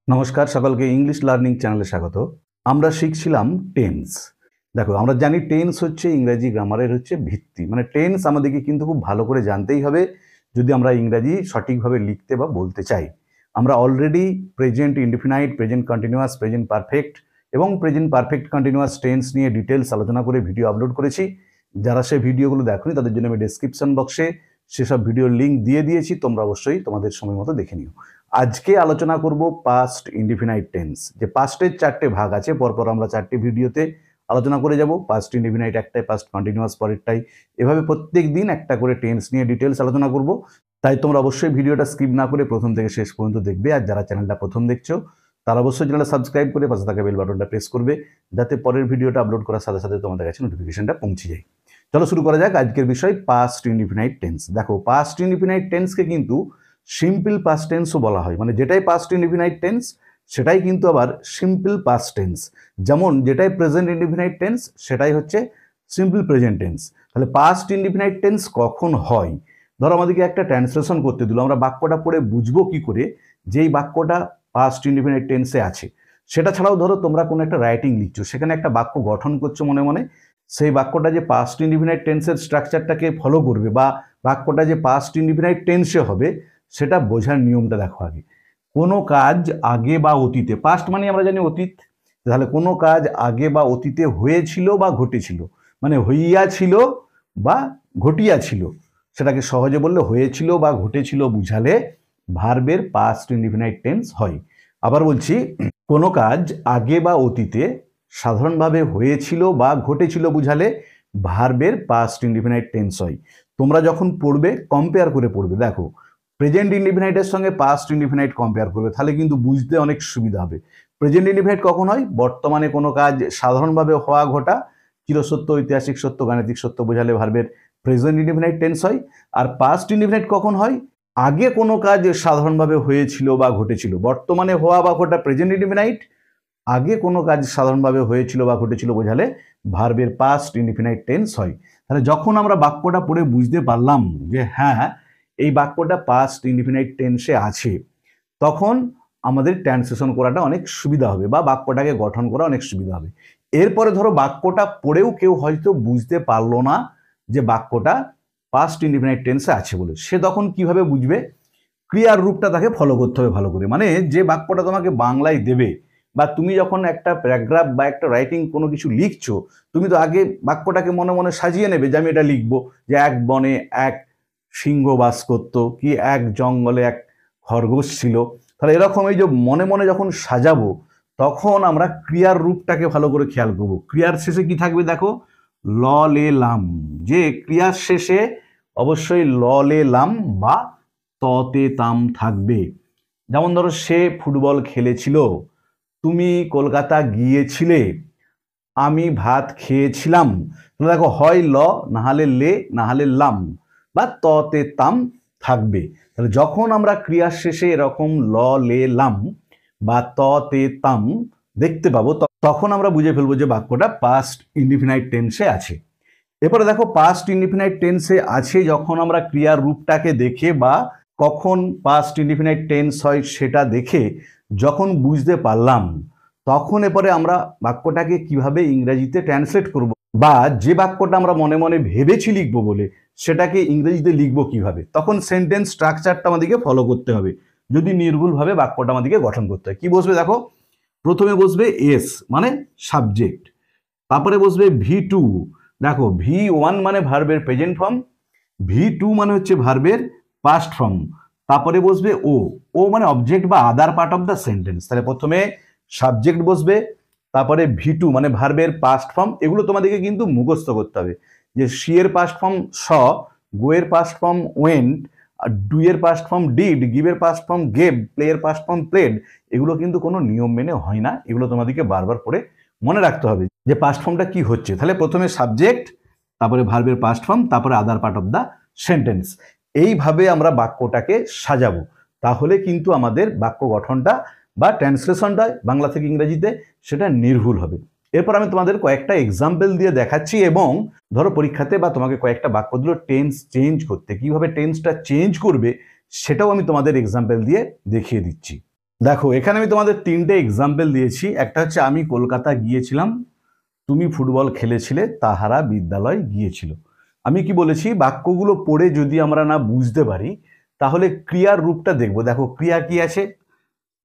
নমস্কার সকলকে English learning চ্যানেলে স্বাগত। আমরা শিখছিলাম টেন্স। দেখো আমরা জানি টেন্স হচ্ছে ইংরেজি গ্রামারের হচ্ছে ভিত্তি। মানে টেন্স আমাদেরকে কিন্তু খুব ভালো করে জানতেই হবে যদি আমরা ইংরেজি সঠিকভাবে লিখতে বা বলতে চাই। আমরা already present indefinite, present continuous, present perfect এবং প্রেজেন্ট পারফেক্ট কন্টিনিউয়াস টেন্স নিয়ে ডিটেলস আলোচনা করে ভিডিও আপলোড করেছি। যারা সেই ভিডিওগুলো দেখোনি তাদের জন্য আমি ডেসক্রিপশন বক্সে সেসব ভিডিওর লিঙ্ক দিয়ে দিয়েছি, তোমরা অবশ্যই তোমাদের সময় মতো দেখে নিও। আজকে আলোচনা করব পাস্ট ইনডিফিনাইট টেন্স। যে পাস্টের চারটে ভাগ আছে, পরপর আমরা চারটে ভিডিওতে আলোচনা করে যাব। পাস্ট ইনডিফিনাইট একটাই, পাস্ট কন্টিনিউয়াস পরেরটাই, এভাবে প্রত্যেক দিন একটা করে টেন্স নিয়ে ডিটেলস আলোচনা করব। তাই তোমরা অবশ্যই ভিডিওটা স্কিপ না করে প্রথম থেকে শেষ পর্যন্ত দেখবে। আর যারা চ্যানেলটা প্রথম দেখছো তারা অবশ্যই চ্যানেলটা সাবস্ক্রাইব করে পাশে থাকা বেল বাটনটা প্রেস করবে, যাতে পরের ভিডিওটা আপলোড করার সাথে সাথে তোমাদের কাছে নোটিফিকেশনটা পৌঁছে যায়। চলো শুরু করা যাক আজকের বিষয় পাস্ট ইনডিফিনাইট টেন্স। দেখো পাস্ট ইনডিফিনাইট টেন্সকে কিন্তু সিম্পল পাস্ট টেন্সও বলা হয়। মানে যেটাই পাস্ট ইনডিফিনাইট টেন্স সেটাই কিন্তু আবার সিম্পল পাস্ট টেন্স। যেমন যেটাই প্রেজেন্ট ইনডিফিনাইট টেন্স সেটাই হচ্ছে সিম্পল প্রেজেন্ট টেন্স। তাহলে পাস্ট ইনডিফিনাইট টেন্স কখন হয়? ধরো আমাদেরকে একটা ট্রান্সলেশন করতে দিল, আমরা বাক্যটা পড়ে বুঝবো কি করে যেই বাক্যটা পাস্ট ইনডিফিনাইট টেন্সে আছে? সেটা ছাড়াও ধরো তোমরা কোনো একটা রাইটিং লিখছো, সেখানে একটা বাক্য গঠন করছো মনে মনে, সেই বাক্যটা যে পাস্ট ইনডিফিনাইট টেন্সের স্ট্রাকচারটাকে ফলো করবে বা বাক্যটা যে পাস্ট ইনডিফিনাইট টেন্সে হবে সেটা বোঝার নিয়মটা দেখো আগে। কোনো কাজ আগে বা অতীতে, পাস্ট মানে আমরা জানি অতীত, তাহলে কোনো কাজ আগে বা অতীতে হয়েছিল বা ঘটেছিল, মানে হইয়াছিল বা ঘটিয়াছিল, সেটাকে সহজে বললে হয়েছিল বা ঘটেছিল বুঝালে ভার্বের পাস্ট ইনডিফিনাইট টেন্স হয়। আবার বলছি, কোনো কাজ আগে বা অতীতে সাধারণভাবে হয়েছিল বা ঘটেছিল বুঝালে ভার্বের পাস্ট ইনডিফিনাইট টেন্স হয়। তোমরা যখন পড়বে কম্পেয়ার করে পড়বে, দেখো প্রেজেন্ট ইনডিফিনাইটের সঙ্গে পাস্ট ইনডিফিনাইট কম্পেয়ার করবে, তাহলে কিন্তু বুঝতে অনেক সুবিধা হবে। প্রেজেন্ট ইনডিফিনাইট কখন হয়? বর্তমানে কোনো কাজ সাধারণভাবে হওয়া ঘটা, চিরসত্য, ঐতিহাসিক সত্য, গাণিতিক সত্য বোঝালে ভার্বের প্রেজেন্ট ইনডিফিনাইট টেন্স হয়। আর পাস্ট ইনডিফিনাইট কখন হয়? আগে কোনো কাজ সাধারণভাবে হয়েছিল বা ঘটেছিল, বর্তমানে হওয়া বা ঘটা প্রেজেন্ট ইনডিফিনাইট, আগে কোনো কাজ সাধারণভাবে হয়েছিল বা ঘটেছিল বোঝালে ভার্বের পাস্ট ইনডিফিনাইট টেন্স হয়। তাহলে যখন আমরা বাক্যটা পড়ে বুঝতে পারলাম যে হ্যাঁ এই বাক্যটা পাস্ট ইনডিফিনাইট টেন্সে আছে, তখন আমাদের ট্রান্সলেশন করাটা অনেক সুবিধা হবে বা বাক্যটাকে গঠন করা অনেক সুবিধা হবে। এরপরে ধরো বাক্যটা পড়েও কেউ হয়তো বুঝতে পারলো না যে বাক্যটা পাস্ট ইনডিফিনাইট টেন্সে আছে বলে, সে তখন কিভাবে বুঝবে? ক্রিয়ার রূপটা তাকে ফলো করতে হবে ভালো করে। মানে যে বাক্যটা তোমাকে বাংলায় দেবে বা তুমি যখন একটা প্যারাগ্রাফ বা একটা রাইটিং কোনো কিছু লিখছো, তুমি তো আগে বাক্যটাকে মনে মনে সাজিয়ে নেবে যে আমি এটা লিখবো, যে এক বনে এক সিংহ বাস করত, কি এক জঙ্গলে এক খরগোশ ছিল। তাহলে এরকম এই যে মনে মনে যখন সাজাবো তখন আমরা ক্রিয়ার রূপটাকে ভালো করে খেয়াল করব। ক্রিয়ার শেষে কি থাকবে দেখো, ল লে লাম। যে ক্রিয়ার শেষে অবশ্যই ল লে লাম বা ততে তাম থাকবে। যেমন ধরো সে ফুটবল খেলেছিল, তুমি কলকাতা গিয়েছিলে, আমি ভাত খেয়েছিলাম। তাহলে দেখো হয় ল, নাহলে লে, নাহলে লাম বা ততে তাম থাকবে। তাহলে যখন আমরা ক্রিয়ার শেষে এরকম ল লে লাম বা ততে তাম দেখতে পাবো তখন আমরা বুঝে ফেলবো যে বাক্যটা পাস্ট ইনডিফিনাইট টেন্সে আছে। এরপরে দেখো পাস্ট ইনডিফিনাইট টেন্সে আছে যখন আমরা ক্রিয়ার রূপটাকে দেখে বা কখন পাস্ট ইনডিফিনাইট টেন্স হয় সেটা দেখে যখন বুঝতে পারলাম, তখন এরপরে আমরা বাক্যটাকে কিভাবে ইংরেজিতে ট্রান্সলেট করব বা যে বাক্যটা আমরা মনে মনে ভেবেছি লিখবো বলে সেটাকে ইংরেজিতে লিখবো কিভাবে, তখন সেন্টেন্স স্ট্রাকচারটা আমাদেরকে ফলো করতে হবে। যদি নির্ভুলভাবে বাক্যটা আমাদেরকে গঠন করতে হয়, কি বসবে দেখো, প্রথমে বসবে এস মানে সাবজেক্ট, তারপরে বসবে V2। দেখো V1 মানে ভার্বের প্রেজেন্ট ফর্ম, V2 মানে হচ্ছে ভার্বের পাস্ট ফর্ম, তারপরে বসবে ও, ও মানে অবজেক্ট বা আদার পার্ট অফ দ্য সেন্টেন্স। তাহলে প্রথমে সাবজেক্ট বসবে, তারপরে V2 মানে ভার্বের পাস্ট ফর্ম। এগুলো তোমাদেরকে কিন্তু মুখস্থ করতে হবে, যে সি এর পাস্ট ফর্ম স, গো এর পাস্ট ফর্ম ওয়েন্ট, আর ডু এর পাস্ট ফর্ম ডিড, গিভের পাস্ট ফর্ম গেভ, প্লে এর পাস্ট ফর্ম প্লেড। এগুলো কিন্তু কোনো নিয়ম মেনে হয় না, এগুলো তোমাদেরকে বারবার পড়ে মনে রাখতে হবে যে পাস্ট ফর্মটা কি হচ্ছে। তাহলে প্রথমে সাবজেক্ট, তারপরে ভার্বের পাস্ট ফর্ম, তারপরে আদার পার্ট অফ দ্য সেন্টেন্স। এইভাবে আমরা বাক্যটাকে সাজাবো, তাহলে কিন্তু আমাদের বাক্য গঠনটা বা ট্রান্সলেশনটা বাংলা থেকে ইংরেজিতে সেটা নির্ভুল হবে। এরপর আমি তোমাদের কয়েকটা এক্সাম্পল দিয়ে দেখাচ্ছি, এবং ধরো পরীক্ষাতে বা তোমাকে কয়েকটা বাক্য দিল টেন্স চেঞ্জ করতে, কিভাবে টেন্সটা চেঞ্জ করবে সেটাও আমি তোমাদের এক্সাম্পল দিয়ে দেখিয়ে দিচ্ছি। দেখো এখানে আমি তোমাদের তিনটে এক্সাম্পল দিয়েছি। একটা হচ্ছে আমি কলকাতা গিয়েছিলাম, তুমি ফুটবল খেলেছিলে, তাহারা বিদ্যালয় গিয়েছিল। আমি কি বলেছি, বাক্যগুলো পড়ে যদি আমরা না বুঝতে পারি তাহলে ক্রিয়ার রূপটা দেখবো। দেখো ক্রিয়া কি আছে,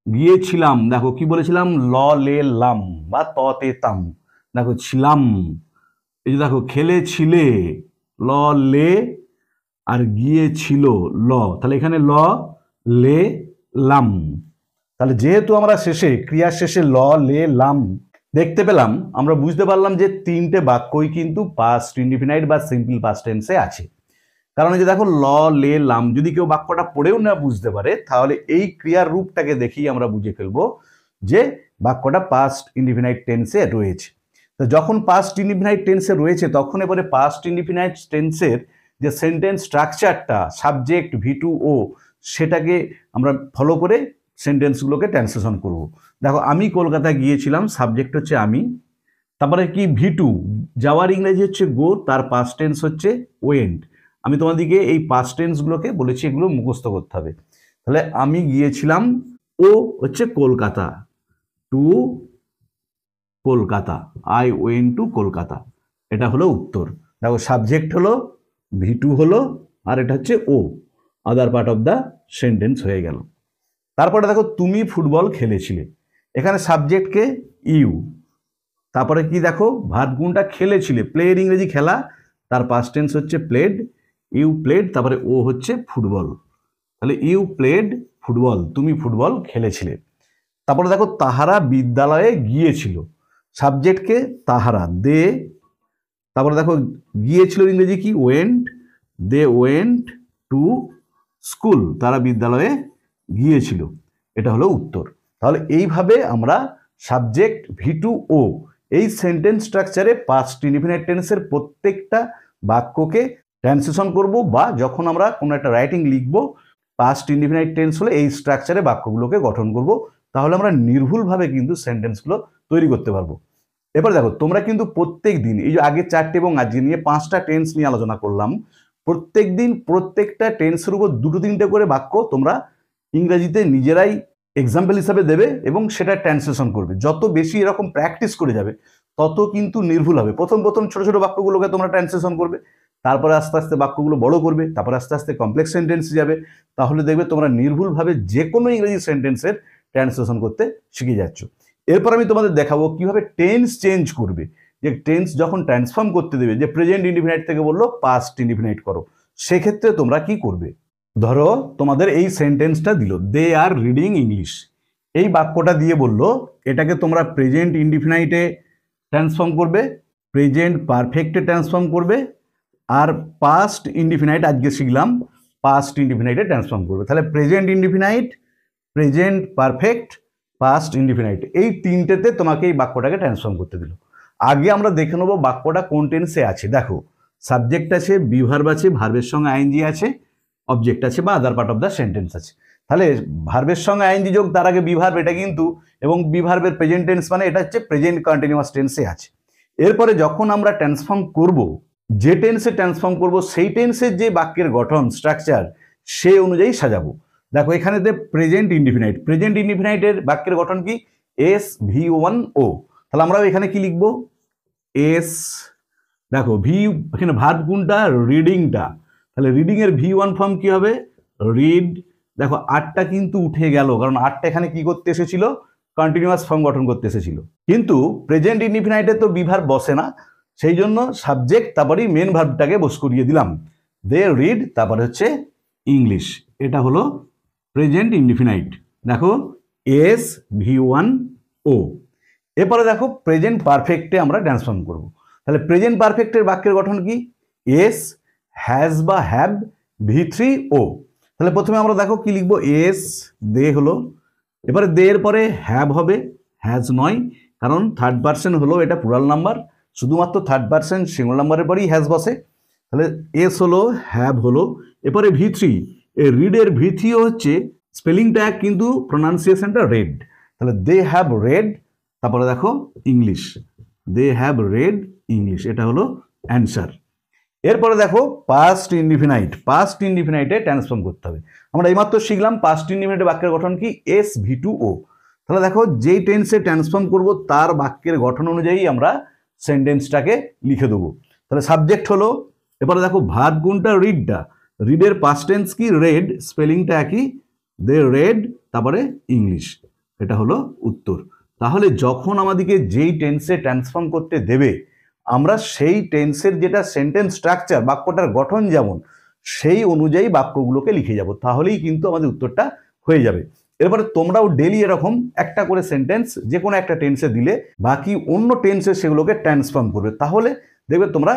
গিয়েছিলাম, দেখো কি বলেছিলাম, ল লে লাম বা ত তে তাম। দেখো ছিলাম, এই যে দেখো খেলেছিলে, ল লে, আর গিয়েছিল ল, তাহলে এখানে ল লে লাম। তাহলে যেহেতু আমরা শেষে ক্রিয়ার শেষে ল লে লাম দেখতে পেলাম, আমরা বুঝতে পারলাম যে তিনটে বাক্যই কিন্তু পাস্ট ইনডিফিনাইট বা সিম্পল পাস্ট টেন্সে আছে। কারণ এই যে দেখো ল লে লাম, যদি কেউ বাক্যটা পড়েও না বুঝতে পারে তাহলে এই ক্রিয়ার রূপটাকে দেখেই আমরা বুঝে ফেলবো যে বাক্যটা পাস্ট ইনডিফিনাইট টেন্সে রয়েছে। তো যখন পাস্ট ইনডিফিনাইট টেন্সে রয়েছে তখন এবারে পাস্ট ইনডিফিনাইট টেন্সের যে সেন্টেন্স স্ট্রাকচারটা, সাবজেক্ট V2O, সেটাকে আমরা ফলো করে সেন্টেন্সগুলোকে ট্রান্সলেশন করব। দেখো আমি কলকাতা গিয়েছিলাম, সাবজেক্ট হচ্ছে আমি, তারপরে কি V2, যাওয়ার ইংরেজি হচ্ছে গো, তার পাস্ট টেন্স হচ্ছে ওয়েন্ট। আমি তোমাদেরকে এই পাস্ট টেন্সগুলোকে বলেছি এগুলো মুখস্থ করতে হবে। তাহলে আমি গিয়েছিলাম, ও হচ্ছে Kolkata, to Kolkata, I went to Kolkata, এটা হলো উত্তর। দেখো সাবজেক্ট হলো V2 হলো, আর এটা হচ্ছে ও, other part of the sentence হয়ে গেল। তারপরে দেখো তুমি ফুটবল খেলেছিলে, এখানে সাবজেক্টকে ইউ, তারপরে কি দেখো ভার্ব গুণটা খেলেছিলে, প্লের ইংরেজি খেলা, তার পাস্ট টেন্স হচ্ছে প্লেড, ইউ প্লেড, তারপরে ও হচ্ছে ফুটবল, তাহলে ইউ প্লেড ফুটবল, তুমি ফুটবল খেলেছিলে। তারপরে দেখো তাহারা বিদ্যালয়ে গিয়েছিল, সাবজেক্টকে তাহারা, দে, তারপরে দেখো গিয়েছিল ইংরেজি কি went, they went to school, তারা বিদ্যালয়ে গিয়েছিল, এটা হলো উত্তর। তাহলে এইভাবে আমরা সাবজেক্ট V2O এই সেন্টেন্স স্ট্রাকচারে পাস্ট ইনডিফিনাইট টেন্সের প্রত্যেকটা বাক্যকে ট্রান্সলেশন করব, বা যখন আমরা কোনো একটা রাইটিং লিখব পাস্ট ইনডিফিনাইট টেন্স হলে এই স্ট্রাকচারে বাক্যগুলোকে গঠন করব, তাহলে আমরা নির্ভুলভাবে কিন্তু সেন্টেন্সগুলো তৈরি করতে পারবো। এবার দেখো তোমরা কিন্তু প্রত্যেক দিন, এই যে আগে 4টে এবং আজকে নিয়ে 5টা টেন্স নিয়ে আলোচনা করলাম, প্রত্যেক দিন প্রত্যেকটা টেন্সের উপর 2-3টে করে বাক্য তোমরা ইংরেজিতে নিজেরাই এক্সাম্পল হিসাবে দেবে এবং সেটা ট্রান্সলেশন করবে। যত বেশি এরকম প্র্যাকটিস করে যাবে তত কিন্তু নির্ভুল হবে। প্রথম ছোট ছোট বাক্যগুলোকে তোমরা ট্রান্সলেশন করবে, তারপরে আস্তে আস্তে বাক্যগুলো বড় করবে, তারপরে আস্তে আস্তে কমপ্লেক্স সেন্টেন্স যাবে, তাহলে দেখবে তোমরা নির্ভুলভাবে যে কোনো ইংরেজি সেন্টেন্সের ট্রান্সলেশন করতে শিখে যাচ্ছ। এরপর আমি তোমাদের দেখাবো কিভাবে টেন্স চেঞ্জ করবে, যে টেন্স যখন ট্রান্সফর্ম করতে দেবে, যে প্রেজেন্ট ইনডিফিনাইট থেকে বললো পাস্ট ইনডিফিনাইট করো, সেক্ষেত্রে তোমরা কি করবে। ধরো তোমাদের এই সেন্টেন্সটা দিল, দে আর রিডিং ইংলিশ, এই বাক্যটা দিয়ে বললো এটাকে তোমরা প্রেজেন্ট ইনডিফিনাইটে ট্রান্সফর্ম করবে, প্রেজেন্ট পারফেক্টে ট্রান্সফর্ম করবে, আর পাস্ট ইনডিফিনাইট আজকে শিখলাম পাস্ট ইনডিফিনাইটে ট্রান্সফর্ম করবে। তাহলে present indefinite, present perfect, past indefinite, এই তিনটেতে তোমাকে এই বাক্যটাকে ট্রান্সফর্ম করতে দিল। আগে আমরা দেখে নেবো বাক্যটা কোন টেন্সে আছে। দেখো সাবজেক্ট আছে, বিভার্ব আছে, ভার্বের সঙ্গে আইএনজি আছে, অবজেক্ট আছে বা আদার পার্ট অফ দ্য সেন্টেন্স আছে। তাহলে ভার্বের সঙ্গে আইএনজি যোগ তার আগে বিভার্ব, এটা কিন্তু, এবং বিভার্বের প্রেজেন্ট টেন্স মানে এটা হচ্ছে প্রেজেন্ট কন্টিনিউয়াস টেন্সে আছে। এরপরে যখন আমরা ট্রান্সফর্ম করব, যে টেন্সে ট্রান্সফর্ম করব সেই টেন্সের যে বাক্যের গঠন স্ট্রাকচার সেই অনুযায়ী সাজাবো। দেখো এখানে প্রেজেন্ট ইনডিফিনাইট, প্রেজেন্ট ইনডিফিনাইটের বাক্যের গঠন কি SV1O, তাহলে আমরা এখানে কি লিখবো এস, দেখো ভি, এখানে ভার্ব কোনটা রিডিংটা, তাহলে রিডিং এর V1 ফর্ম কি হবে রিড। দেখো আটটা কিন্তু উঠে গেল, কারণ আটটা এখানে কি করতে এসেছিল কন্টিনিউয়াস ফর্ম গঠন করতে এসেছিল, কিন্তু প্রেজেন্ট ইনডিফিনাইটে তো বিভার্ব বসে না, সেই জন্য সাবজেক্ট তারপরেই মেন ভার্বটাকে বস করিয়ে দিলাম, দে রিড, তারপরে হচ্ছে ইংলিশ, এটা হলো প্রেজেন্ট ইনডিফিনাইট। দেখো SV1O। এরপরে দেখো প্রেজেন্ট পারফেক্টে আমরা ট্রান্সফর্ম করব। তাহলে প্রেজেন্ট পারফেক্টের বাক্যের গঠন কি এস, হ্যাজ বা হ্যাভ, V3O। তাহলে প্রথমে আমরা দেখো কি লিখবো এস, দে হলো, এবারে দে এর পরে হ্যাভ হবে, হ্যাজ নয়, কারণ থার্ড পার্সন হলো, এটা প্লুরাল নাম্বার, শুধুমাত্র থার্ড পার্সন সিঙ্গুলার নাম্বারের পরেই হ্যাজ বসে। তাহলে এস হলো, হ্যাভ হলো, এরপরে V3, এই রিডের V3O হচ্ছে স্পেলিংটা কিন্তু প্রোনাউন্সিয়েশনটা রেড, তাহলে দে হ্যাভ রেড, তারপরে দেখো English, they have read English, এটা হলো অ্যান্সার। এরপরে দেখো পাস্ট ইনডিফিনাইট। পাস্ট ইনডিফিনাইটে ট্রান্সফর্ম করতে হবে। আমরা এইমাত্র শিখলাম পাস্ট ইনডিফিনাইটের বাক্যের গঠন কি, SVO। তাহলে দেখো যেই টেন্সে ট্রান্সফর্ম করব তার বাক্যের গঠন অনুযায়ী আমরা সেন্টেন্সটাকে লিখে দেবো। তাহলে সাবজেক্ট হলো, এবারে দেখো ভার্ব কোনটা, রিডটা। রিডের পাস্ট টেন্স কি, রেড, স্পেলিংটা একই, দে রেড, তারপরে ইংলিশ, এটা হলো উত্তর। তাহলে যখন আমাদেরকে যেই টেন্সে ট্রান্সফর্ম করতে দেবে আমরা সেই টেন্সের যেটা সেন্টেন্স স্ট্রাকচার, বাক্যটার গঠন যেমন, সেই অনুযায়ী বাক্যগুলোকে লিখে যাব, তাহলেই কিন্তু আমাদের উত্তরটা হয়ে যাবে। এরপরে তোমরাও ডেলি এরকম একটা করে সেন্টেন্স যে কোনো একটা টেন্সে দিলে বাকি অন্য টেন্সে সেগুলোকে ট্রান্সফর্ম করবে, তাহলে দেখবে তোমরা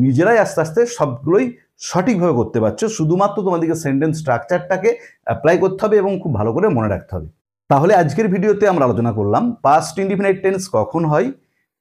নিজেরাই আস্তে আস্তে সবগুলোই সঠিকভাবে করতে পারছো। শুধুমাত্র তোমাদেরকে সেন্টেন্স স্ট্রাকচারটাকে অ্যাপ্লাই করতে হবে এবং খুব ভালো করে মনে রাখতে হবে। তাহলে আজকের ভিডিওতে আমরা আলোচনা করলাম পাস্ট ইনডিফিনাইট টেন্স কখন হয়,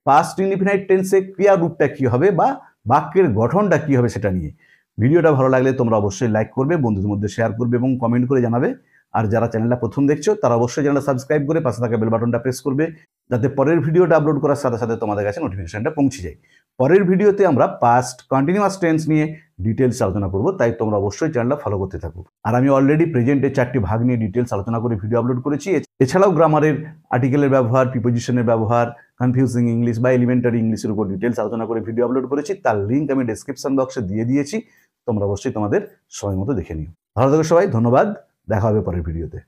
পাস্ট ইনডিফিনাইট টেন্সে ক্রিয়া রূপটা কী হবে বা বাক্যের গঠনটা কী হবে সেটা নিয়ে। ভিডিওটা ভালো লাগলে তোমরা অবশ্যই লাইক করবে, বন্ধুদের মধ্যে শেয়ার করবে এবং কমেন্ট করে জানাবে। আর যারা চ্যানেলটা প্রথম দেখছো তারা অবশ্যই চ্যানেলটা সাবস্ক্রাইব করে পাশে থাকা বেল বাটনটা প্রেস করবে, যাতে পরের ভিডিওটা আপলোড করার সাথে সাথে তোমাদের কাছে নোটিফিকেশনটা পৌঁছে যায়। পরের ভিডিওতে আমরা পাস্ট কন্টিনিউয়াস টেন্স নিয়ে ডিটেলস আলোচনা করব, তাই তোমরা অবশ্যই চ্যানেলটা ফলো করতে থাকো। আর আমি অলরেডি প্রেজেন্টের 4টি ভাগ নিয়ে ডিটেলস আলোচনা করে ভিডিও আপলোড করেছি। এছাড়াও গ্রামারের আর্টিকেলের ব্যবহার, প্রিপোজিশনের ব্যবহার, কনফিউজিং ইংলিশ বা এলিমেন্টারি ইংলিশের উপর ডিটেলস আলোচনা করে ভিডিও আপলোড করেছি, তার লিঙ্ক আমি ডেসক্রিপশন বক্সে দিয়ে দিয়েছি। তোমরা অবশ্যই তোমাদের সময় মতো দেখে নিও। ভালো থেকো সবাই, ধন্যবাদ, দেখা হবে পরের ভিডিওতে।